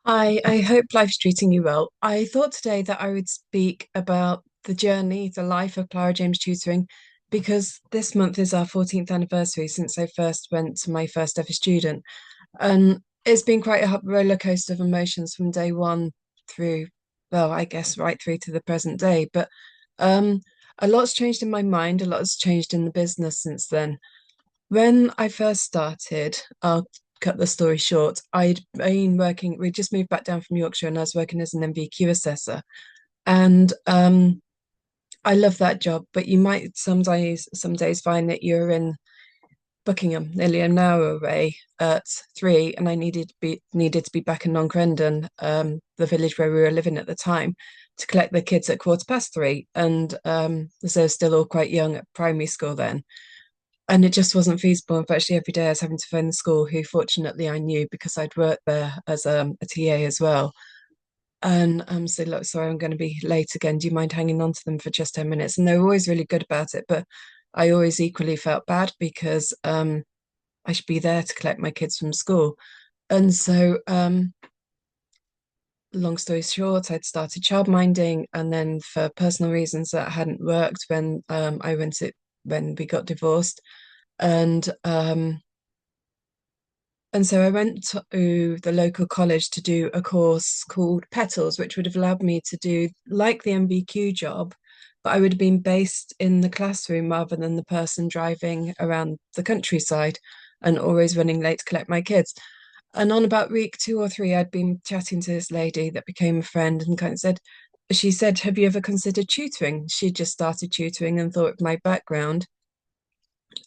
I hope life's treating you well. I thought today that I would speak about the journey, the life of Clara James Tutoring, because this month is our 14th anniversary since I first went to my first ever student. And it's been quite a roller coaster of emotions from day one through, well, I guess right through to the present day. But um, a lot's changed in my mind, a lot has changed in the business since then. When I first started, I'll cut the story short. I'd been working, we just moved back down from Yorkshire and I was working as an MVQ assessor. And I love that job, but you might some days find that you're in Buckingham, nearly an hour away at 3, and I needed to be back in Noncrendon, the village where we were living at the time, to collect the kids at 3:15. And as they were still all quite young at primary school then. And it just wasn't feasible. And virtually every day I was having to phone the school, who fortunately I knew because I'd worked there as a TA as well. And say, look, sorry, I'm going to be late again. Do you mind hanging on to them for just 10 minutes? And they were always really good about it. But I always equally felt bad because I should be there to collect my kids from school. And so, long story short, I'd started childminding. And then for personal reasons that hadn't worked when when we got divorced. And And so I went to the local college to do a course called Petals, which would have allowed me to do like the MBQ job, but I would have been based in the classroom rather than the person driving around the countryside and always running late to collect my kids. And on about week 2 or 3, I'd been chatting to this lady that became a friend and kind of said, she said, "Have you ever considered tutoring?" She just started tutoring and thought of my background,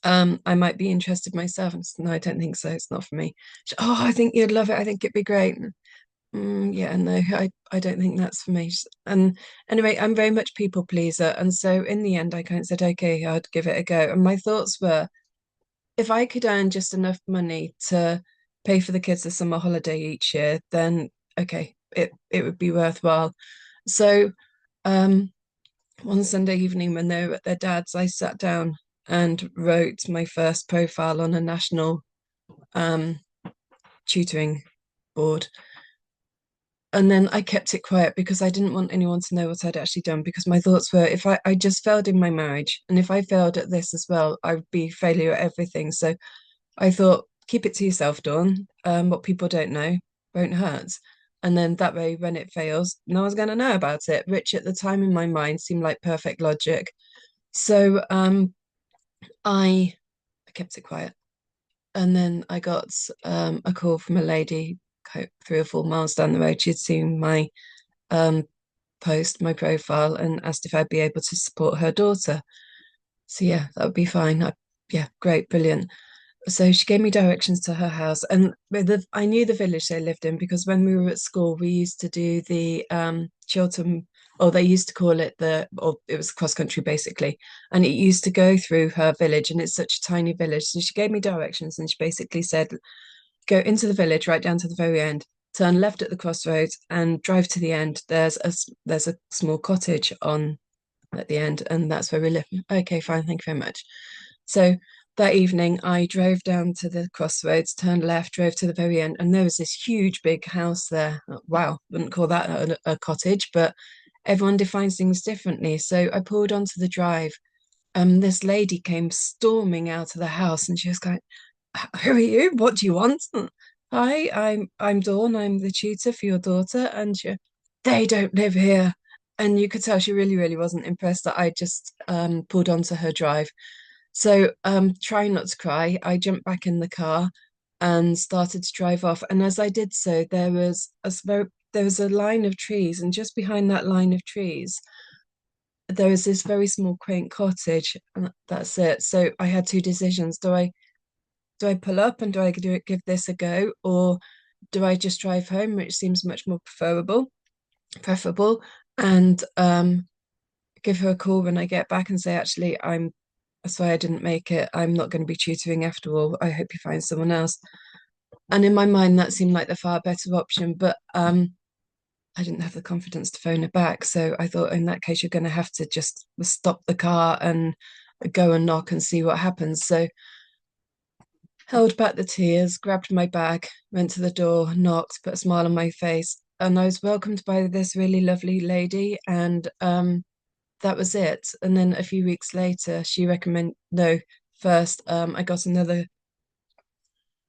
I might be interested myself. And no, I don't think so. It's not for me. Oh, I think you'd love it. I think it'd be great. Yeah, no, I don't think that's for me. And anyway, I'm very much people pleaser. And so in the end, I kind of said, okay, I'd give it a go. And my thoughts were, if I could earn just enough money to pay for the kids a summer holiday each year, then okay, it would be worthwhile. So um one Sunday evening when they were at their dad's, I sat down and wrote my first profile on a national um, tutoring board. And then I kept it quiet because I didn't want anyone to know what I'd actually done. Because my thoughts were, if I just failed in my marriage, and if I failed at this as well, I would be failure at everything. So I thought, keep it to yourself, Dawn. What people don't know won't hurt. And then that way, when it fails, no one's going to know about it. Which at the time in my mind seemed like perfect logic. So I kept it quiet. And then I got a call from a lady 3 or 4 miles down the road. She'd seen my um, post, my profile, and asked if I'd be able to support her daughter. So yeah, that would be fine. Yeah, great, brilliant. So she gave me directions to her house, and I knew the village they lived in because when we were at school, we used to do the Chiltern, or they used to call it or it was cross country basically, and it used to go through her village, and it's such a tiny village. So she gave me directions, and she basically said, go into the village right down to the very end, turn left at the crossroads, and drive to the end. There's a small cottage on at the end, and that's where we live. Okay, fine, thank you very much. So that evening, I drove down to the crossroads, turned left, drove to the very end, and there was this huge big house there. Wow, wouldn't call that a cottage, but everyone defines things differently. So I pulled onto the drive. This lady came storming out of the house, and she was going, "Who are you? What do you want?" "Hi, I'm Dawn. I'm the tutor for your daughter." And they don't live here. And you could tell she really, really wasn't impressed that I just pulled onto her drive. So, trying not to cry, I jumped back in the car and started to drive off. And as I did so, there was a line of trees, and just behind that line of trees, there was this very small, quaint cottage, and that's it. So I had two decisions: do I pull up and give this a go, or do I just drive home, which seems much more preferable, and give her a call when I get back and say, actually, I'm sorry I didn't make it. I'm not going to be tutoring after all. I hope you find someone else. And in my mind, that seemed like the far better option, but I didn't have the confidence to phone her back. So I thought, in that case, you're going to have to just stop the car and go and knock and see what happens. So held back the tears, grabbed my bag, went to the door, knocked, put a smile on my face, and I was welcomed by this really lovely lady. And that was it. And then a few weeks later, she recommended, no, first, I got another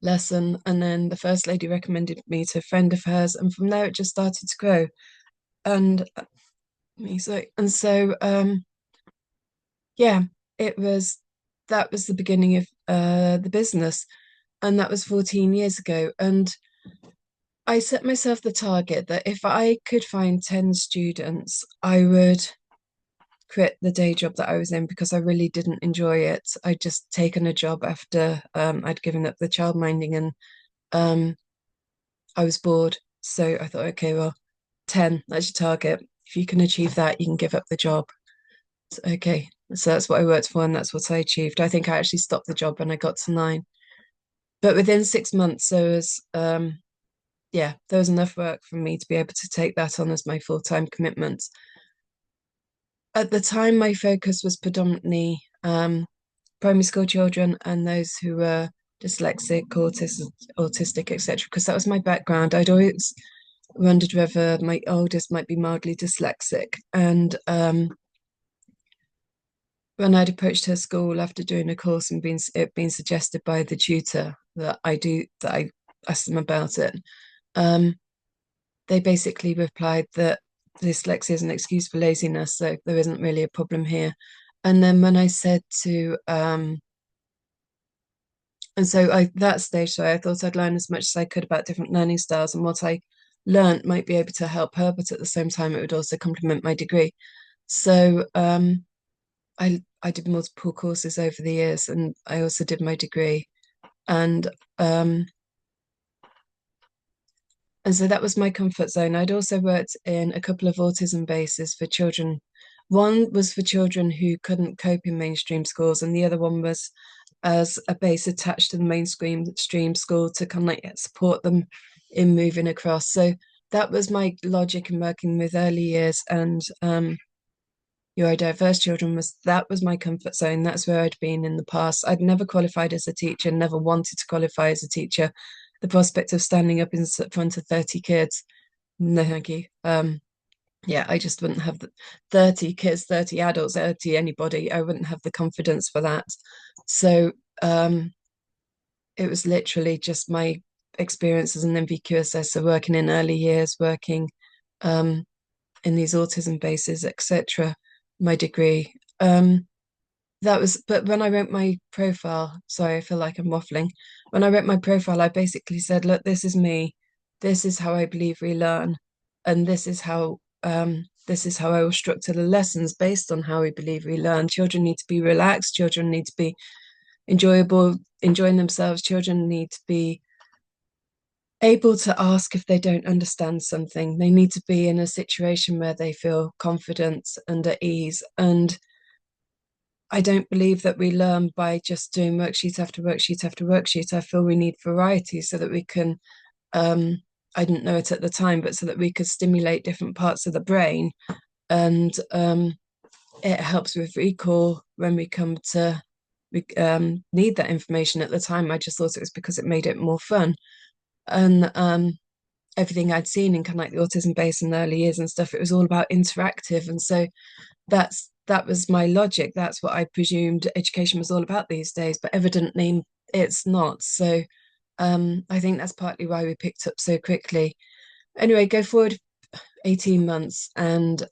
lesson, and then the first lady recommended me to a friend of hers, and from there it just started to grow. And yeah, it was that was the beginning of the business, and that was 14 years ago. And I set myself the target that if I could find 10 students, I would quit the day job that I was in because I really didn't enjoy it. I'd just taken a job after I'd given up the child minding, and um, I was bored. So I thought, okay, well, 10, that's your target. If you can achieve that, you can give up the job. So, okay. So that's what I worked for, and that's what I achieved. I think I actually stopped the job when I got to 9. But within 6 months, there was enough work for me to be able to take that on as my full-time commitment. At the time, my focus was predominantly primary school children and those who were dyslexic, autistic, etc. Because that was my background. I'd always wondered whether my oldest might be mildly dyslexic, and when I'd approached her school after doing a course and been suggested by the tutor that I asked them about it, um, they basically replied that dyslexia is an excuse for laziness, so there isn't really a problem here. And then when I said to and so I that stage, so I thought I'd learn as much as I could about different learning styles, and what I learned might be able to help her, but at the same time it would also complement my degree. So I did multiple courses over the years, and I also did my degree. And um, and so that was my comfort zone. I'd also worked in a couple of autism bases for children. One was for children who couldn't cope in mainstream schools, and the other one was as a base attached to the mainstream school to kind of like support them in moving across. So that was my logic in working with early years and neurodiverse children. Was my comfort zone. That's where I'd been in the past. I'd never qualified as a teacher, never wanted to qualify as a teacher. The prospect of standing up in front of 30 kids, no thank you. Yeah, I just wouldn't have the 30 kids, 30 adults, 30 anybody. I wouldn't have the confidence for that. So it was literally just my experience as an NVQ assessor, working in early years, working in these autism bases, etc. My degree. But when I wrote my profile, sorry, I feel like I'm waffling. When I wrote my profile, I basically said, look, this is me. This is how I believe we learn. And this is how I will structure the lessons based on how we believe we learn. Children need to be relaxed, children need to be enjoyable, enjoying themselves, children need to be able to ask if they don't understand something. They need to be in a situation where they feel confident and at ease. And I don't believe that we learn by just doing worksheet after worksheet after worksheet. I feel we need variety so that we can, I didn't know it at the time, but so that we could stimulate different parts of the brain. And it helps with recall when we come to need that information. At the time, I just thought it was because it made it more fun. And everything I'd seen in kind of like the autism base in the early years and stuff, it was all about interactive. And so that was my logic. That's what I presumed education was all about these days, but evidently it's not. So I think that's partly why we picked up so quickly. Anyway, go forward 18 months, and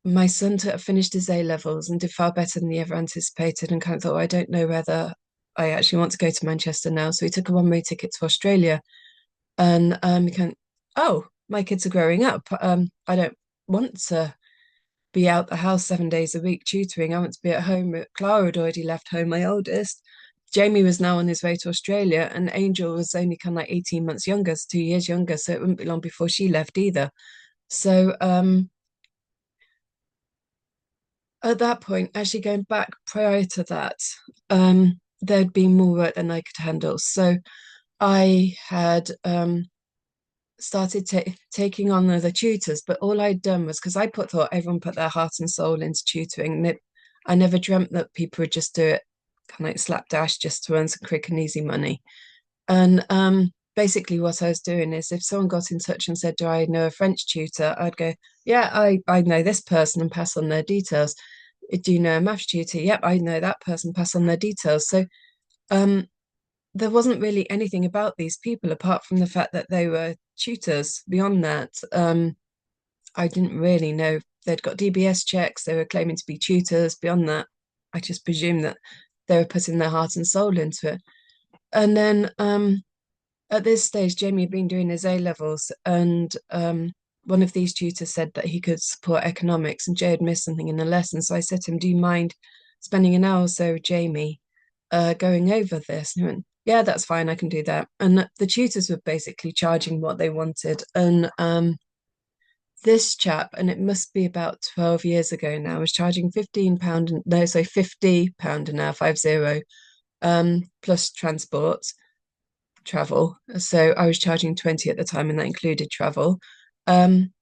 my son finished his A levels and did far better than he ever anticipated, and kind of thought, I don't know whether I actually want to go to Manchester now. So he took a one-way ticket to Australia, and he can, oh, my kids are growing up. I don't want to be out the house 7 days a week tutoring. I want to be at home. Clara had already left home, my oldest. Jamie was now on his way to Australia, and Angel was only kind of like 18 months younger, so 2 years younger. So it wouldn't be long before she left either. So at that point, actually going back prior to that, there'd been more work than I could handle. So I had started taking on other tutors, but all I'd done was because thought everyone put their heart and soul into tutoring. I never dreamt that people would just do it kind of like slapdash just to earn some quick and easy money. And basically what I was doing is if someone got in touch and said, do I know a French tutor? I'd go, yeah, I know this person and pass on their details. Do you know a maths tutor? Yep, I know that person, pass on their details. So um, there wasn't really anything about these people apart from the fact that they were tutors. Beyond that, I didn't really know they'd got DBS checks, they were claiming to be tutors. Beyond that, I just presumed that they were putting their heart and soul into it. And then at this stage, Jamie had been doing his A levels, and one of these tutors said that he could support economics, and Jay had missed something in the lesson. So I said to him, do you mind spending an hour or so with Jamie going over this? And he went, yeah, that's fine, I can do that. And the tutors were basically charging what they wanted. And this chap, and it must be about 12 years ago now, was charging £15, no, so £50 an hour, 50, plus transport, travel. So I was charging 20 at the time, and that included travel. Um,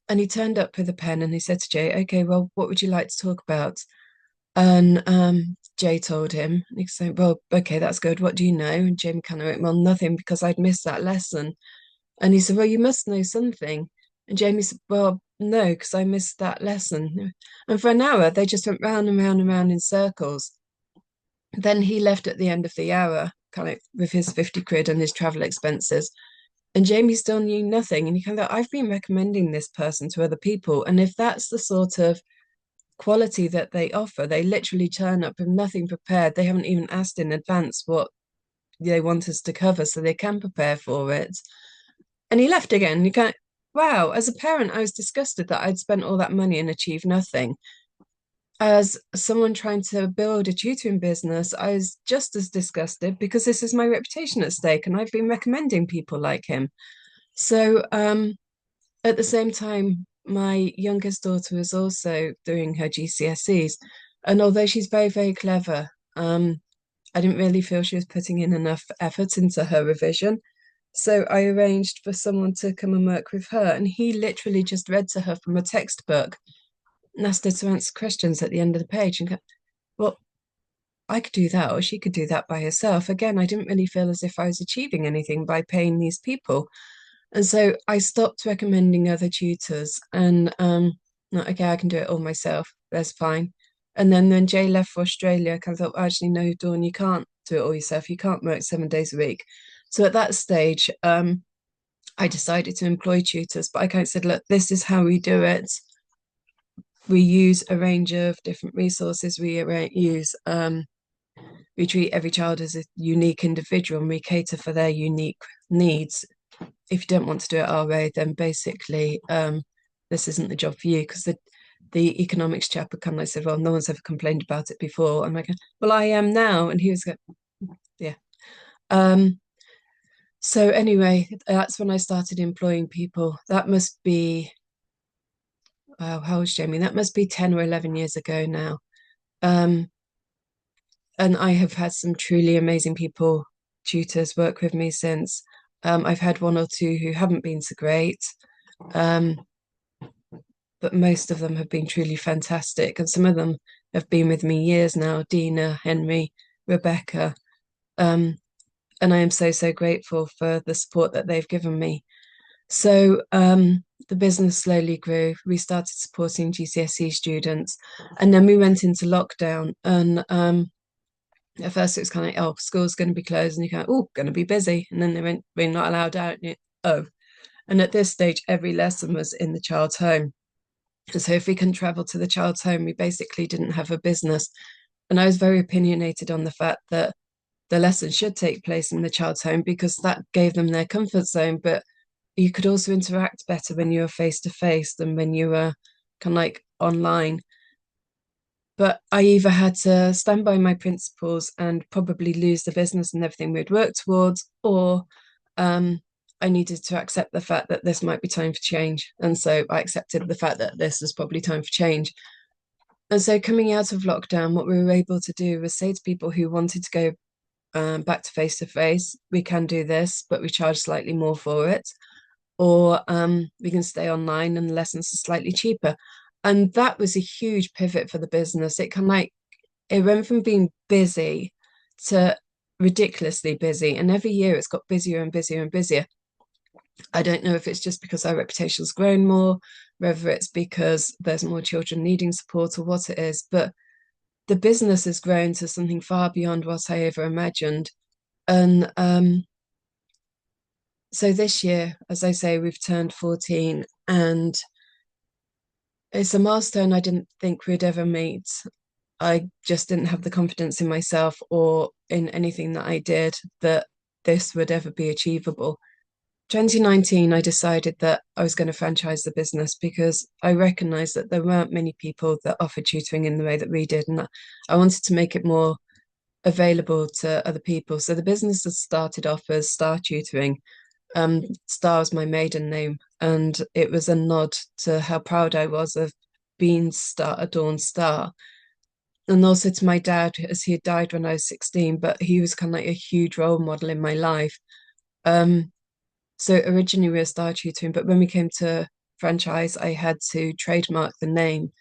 and he turned up with a pen and he said to Jay, okay, well, what would you like to talk about? And Jay told him, and he said, well, okay, that's good. What do you know? And Jamie kind of went, well, nothing, because I'd missed that lesson. And he said, well, you must know something. And Jamie said, well, no, because I missed that lesson. And for an hour, they just went round and round and round in circles. Then he left at the end of the hour, kind of with his 50 quid and his travel expenses. And Jamie still knew nothing. And he kind of, I've been recommending this person to other people. And if that's the sort of quality that they offer, they literally turn up with nothing prepared. They haven't even asked in advance what they want us to cover so they can prepare for it. And he left again. You can't, wow, as a parent, I was disgusted that I'd spent all that money and achieved nothing. As someone trying to build a tutoring business, I was just as disgusted because this is my reputation at stake, and I've been recommending people like him. So, at the same time, my youngest daughter was also doing her GCSEs, and although she's very, very clever, I didn't really feel she was putting in enough effort into her revision. So I arranged for someone to come and work with her, and he literally just read to her from a textbook and asked her to answer questions at the end of the page. And go, well, I could do that, or she could do that by herself. Again, I didn't really feel as if I was achieving anything by paying these people. And so I stopped recommending other tutors and no, okay, I can do it all myself. That's fine. And then when Jay left for Australia, I kind of thought, actually, no, Dawn, you can't do it all yourself. You can't work 7 days a week. So at that stage, I decided to employ tutors, but I kind of said, look, this is how we do it. We use a range of different resources. We treat every child as a unique individual, and we cater for their unique needs. If you don't want to do it our way, then basically this isn't the job for you, because the economics chap had come and I said, well, no one's ever complained about it before. I'm like, well, I am now. And he was like, yeah. So anyway, that's when I started employing people. That must be, how old's Jamie? That must be 10 or 11 years ago now. Um, and I have had some truly amazing people, tutors, work with me since. I've had one or two who haven't been so great, but most of them have been truly fantastic. And some of them have been with me years now, Dina, Henry, Rebecca. And I am so, so grateful for the support that they've given me. So the business slowly grew. We started supporting GCSE students, and then we went into lockdown. And at first it was kind of like, oh, school's going to be closed, and you go, oh, going to be busy. And then they went, we're not allowed out. And oh, and at this stage, every lesson was in the child's home. And so if we couldn't travel to the child's home, we basically didn't have a business. And I was very opinionated on the fact that the lesson should take place in the child's home because that gave them their comfort zone. But you could also interact better when you were face to face than when you were kind of like online. But I either had to stand by my principles and probably lose the business and everything we'd worked towards, or I needed to accept the fact that this might be time for change. And so I accepted the fact that this was probably time for change. And so coming out of lockdown, what we were able to do was say to people who wanted to go back to face, we can do this, but we charge slightly more for it. Or we can stay online and the lessons are slightly cheaper. And that was a huge pivot for the business. It went from being busy to ridiculously busy. And every year it's got busier and busier and busier. I don't know if it's just because our reputation's grown more, whether it's because there's more children needing support or what it is, but the business has grown to something far beyond what I ever imagined. And so this year, as I say, we've turned 14, and it's a milestone I didn't think we'd ever meet. I just didn't have the confidence in myself or in anything that I did that this would ever be achievable. 2019, I decided that I was going to franchise the business because I recognized that there weren't many people that offered tutoring in the way that we did. And I wanted to make it more available to other people. So the business has started off as Star Tutoring. Star was my maiden name, and it was a nod to how proud I was of being a Dawn Star. And also to my dad, as he had died when I was 16, but he was kind of like a huge role model in my life. Um, so originally we were Star Tutoring, but when we came to franchise, I had to trademark the name,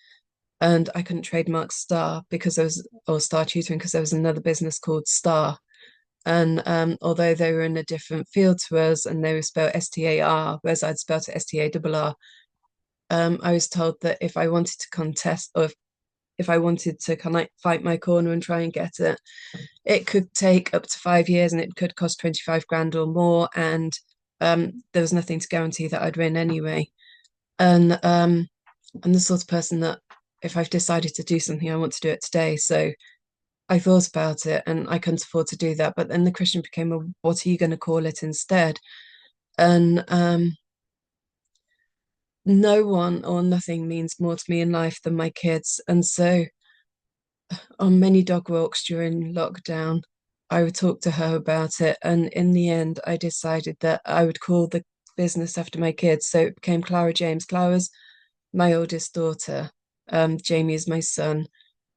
and I couldn't trademark Star because there was, or Star Tutoring, because there was another business called Star. And although they were in a different field to us and they were spelled STAR, whereas I'd spelled it STARR, I was told that if I wanted to contest or if I wanted to kind of fight my corner and try and get it, it could take up to 5 years and it could cost 25 grand or more. And there was nothing to guarantee that I'd win anyway. And I'm the sort of person that if I've decided to do something, I want to do it today. So I thought about it and I couldn't afford to do that. But then the question became, well, what are you going to call it instead? And no one or nothing means more to me in life than my kids. And so on many dog walks during lockdown, I would talk to her about it. And in the end, I decided that I would call the business after my kids. So it became Clara James. Clara's my oldest daughter. Jamie is my son.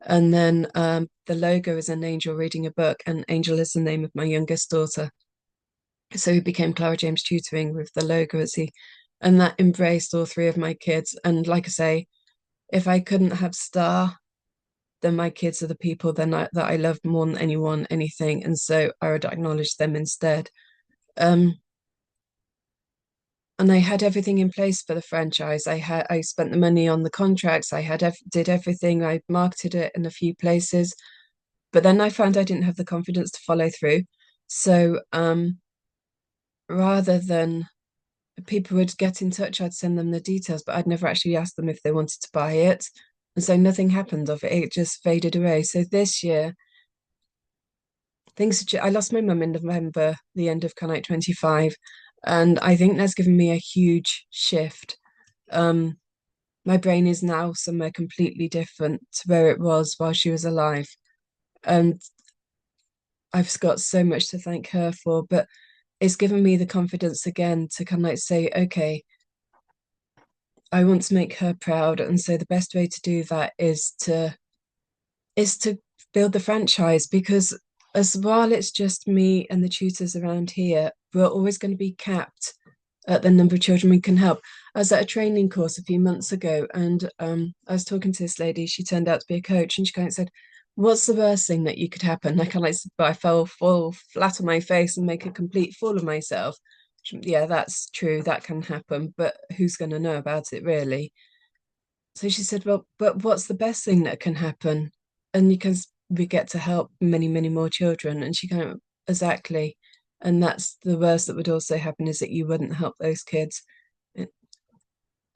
And then the logo is an angel reading a book, and Angel is the name of my youngest daughter. So he became Clara James Tutoring with the logo as he, and that embraced all three of my kids. And like I say, if I couldn't have Star, then my kids are the people that I love more than anyone, anything. And so I would acknowledge them instead. Um, and I had everything in place for the franchise. I spent the money on the contracts. Did everything. I marketed it in a few places, but then I found I didn't have the confidence to follow through. So rather than people would get in touch, I'd send them the details, but I'd never actually asked them if they wanted to buy it. And so nothing happened of it. It just faded away. So this year, I lost my mum in November, the end of kind of like 25. And I think that's given me a huge shift. Um, my brain is now somewhere completely different to where it was while she was alive. And I've got so much to thank her for, but it's given me the confidence again to kind of like say, okay, I want to make her proud. And so the best way to do that is to build the franchise, because as while it's just me and the tutors around here, we're always going to be capped at the number of children we can help. I was at a training course a few months ago, and I was talking to this lady. She turned out to be a coach, and she kind of said, "What's the worst thing that you could happen?" I kind of like, but I fell full flat on my face and make a complete fool of myself. Yeah, that's true. That can happen, but who's going to know about it really? So she said, "Well, but what's the best thing that can happen?" And because we get to help many, many more children. And she kind of, exactly. And that's the worst that would also happen, is that you wouldn't help those kids.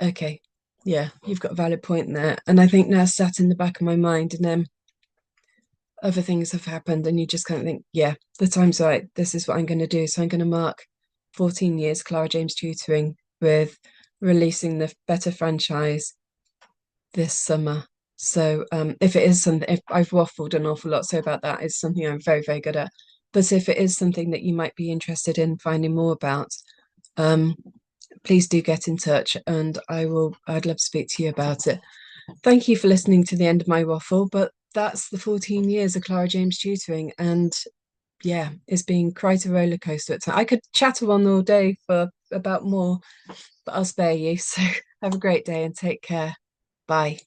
Okay. Yeah, you've got a valid point there. And I think now sat in the back of my mind, and then other things have happened, and you just kind of think, yeah, the time's right. This is what I'm going to do. So I'm going to mark 14 years Clara James Tutoring with releasing the Better franchise this summer. So if it is something, if I've waffled an awful lot, so about that, it's something I'm very, very good at. But if it is something that you might be interested in finding more about, um, please do get in touch, and I'd love to speak to you about it. Thank you for listening to the end of my waffle, but that's the 14 years of Clara James Tutoring. And yeah, it's been quite a roller coaster at times. I could chatter on all day for about more, but I'll spare you. So have a great day and take care. Bye.